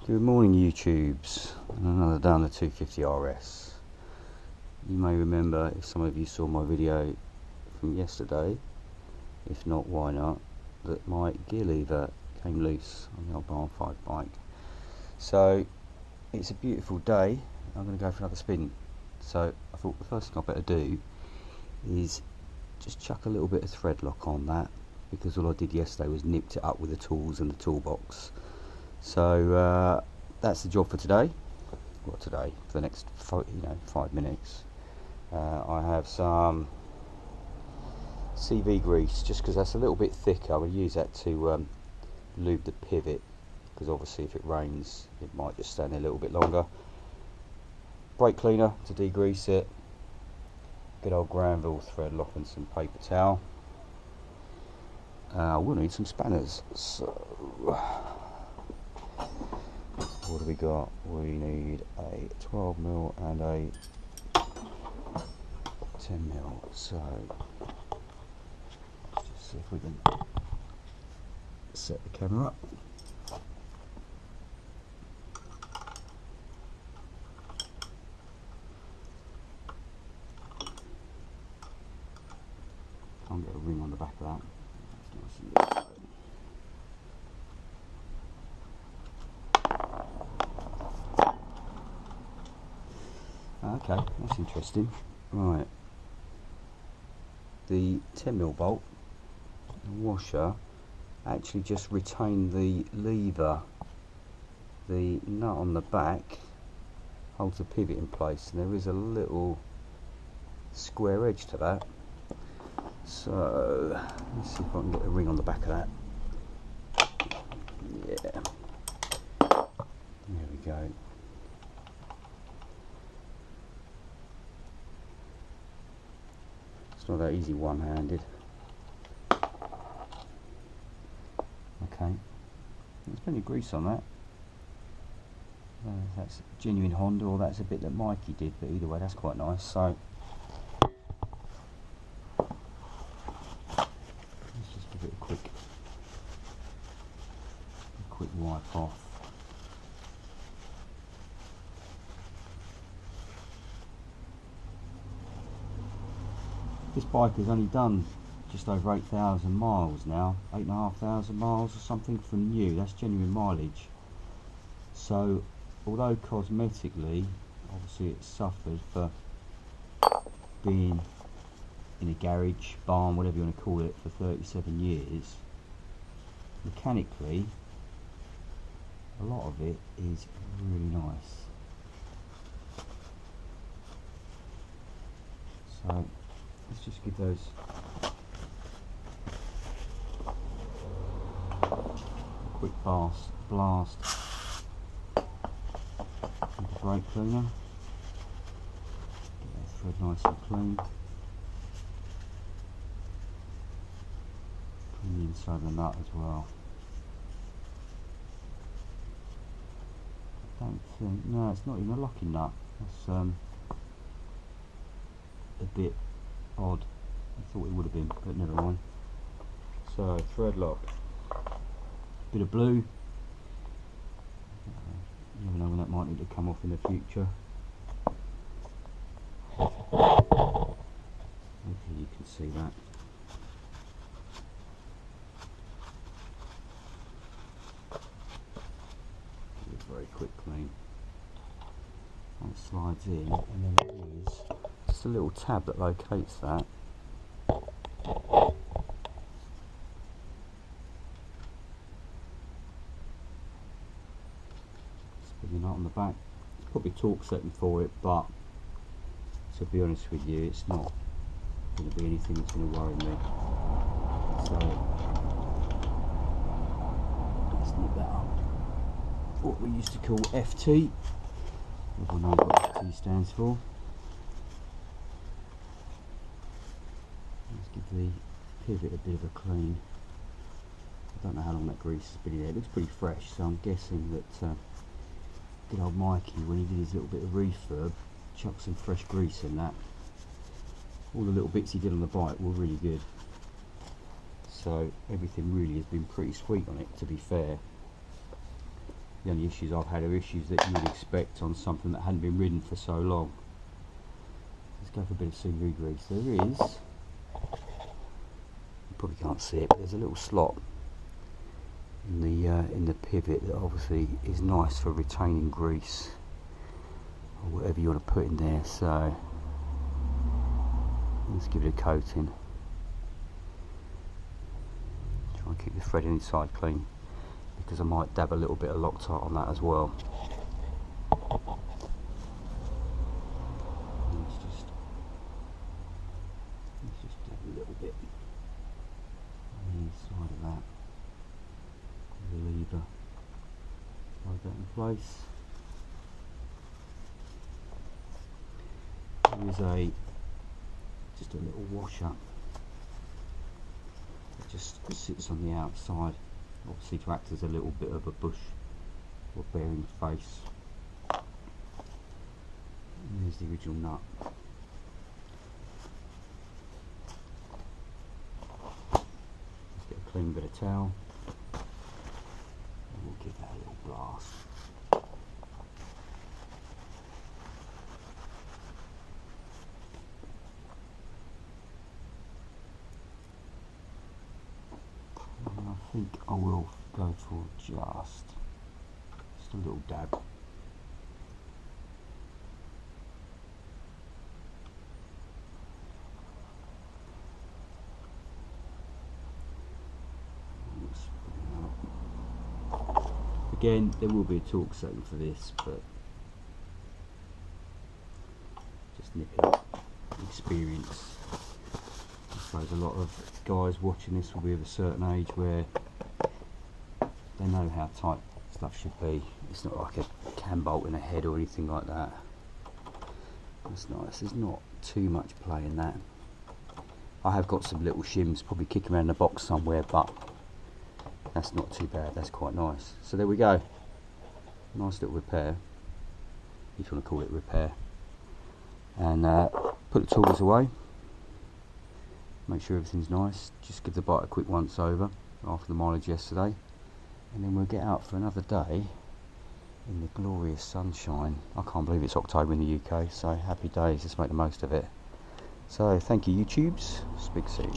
Good morning, YouTubes, and another day on the 250RS. You may remember, if some of you saw my video from yesterday, if not, why not, that my gear lever came loose on the old Barn 5 bike. So it's a beautiful day. I'm going to go for another spin. So I thought the first thing I better do is just chuck a little bit of thread lock on that, because all I did yesterday was nipped it up with the tools and the toolbox. So that's the job for today. Well, today, for the next 5 minutes. I have some CV grease, just because that's a little bit thicker. I'm going to use that to lube the pivot, because obviously if it rains it might just stand there a little bit longer. Brake cleaner to degrease it. Good old Granville thread lock and some paper towel. We'll need some spanners. So what do we got? We need a 12mm and a 10mm. So let's just see if we can set the camera up. Can't get a ring on the back of that. That's nice and good. Okay, that's interesting. Right, the 10mm bolt, the washer, actually just retained the lever. The nut on the back holds the pivot in place, and there is a little square edge to that. So let's see if I can get a ring on the back of that. Yeah, there we go. It's not that easy one-handed. Okay, there's plenty of grease on that. That's genuine Honda, or that's a bit that Mikey did, but either way that's quite nice. So let's just give it a quick wipe off. This bike has only done just over 8,000 miles now, 8,500 miles or something from new. That's genuine mileage. So although cosmetically, obviously it suffered for being in a garage, barn, whatever you want to call it, for 37 years, mechanically a lot of it is really nice. So let's just give those a quick blast with the brake cleaner. Get that thread nice and clean. Clean the inside of the nut as well. I don't think, no, it's not even a locking nut. That's a bit odd. I thought it would have been, but never mind. So thread lock, bit of blue. You never know when that might need to come off in the future. Hopefully you can see that. Give it a very quick clean. That slides in, and then there is just a little tab that locates that. Spin the nut on the back. There's probably a torque setting for it, but to be honest with you, it's not going to be anything that's going to worry me. So let's nip that up. What we used to call FT. Everyone knows what FT stands for. Let's give the pivot a bit of a clean. I don't know how long that grease has been in there. It looks pretty fresh, so I'm guessing that good old Mikey, when he did his little bit of refurb, chucked some fresh grease in that. All the little bits he did on the bike were really good. So everything really has been pretty sweet on it, to be fair. The only issues I've had are issues that you would expect on something that hadn't been ridden for so long. Let's go for a bit of CV grease. There is, you probably can't see it, but there's a little slot in the pivot that obviously is nice for retaining grease or whatever you want to put in there. So let's give it a coating. Try and keep the thread inside clean, because I might dab a little bit of Loctite on that as well. Let's just dab a little bit on the inside of that. The lever, hold that in place. There is just a little washer that just sits on the outside, obviously to act as a little bit of a bush or bearing face. And there's the original nut. Let's get a clean bit of towel. We'll give that a little blast. And I think I will go for just a little dab. Again, there will be a torque setting for this, but just nip it up. Experience. I suppose a lot of guys watching this will be of a certain age where they know how tight stuff should be. It's not like a cam bolt in a head or anything like that. That's nice. There's not too much play in that. I have got some little shims probably kicking around the box somewhere, but that's not too bad. That's quite nice. So there we go. Nice little repair, if you want to call it repair. And put the tools away. Make sure everything's nice. Just give the bike a quick once over after the mileage yesterday, and then we'll get out for another day in the glorious sunshine. I can't believe it's October in the UK, so happy days. Let's make the most of it. So thank you, YouTubes. Speak soon.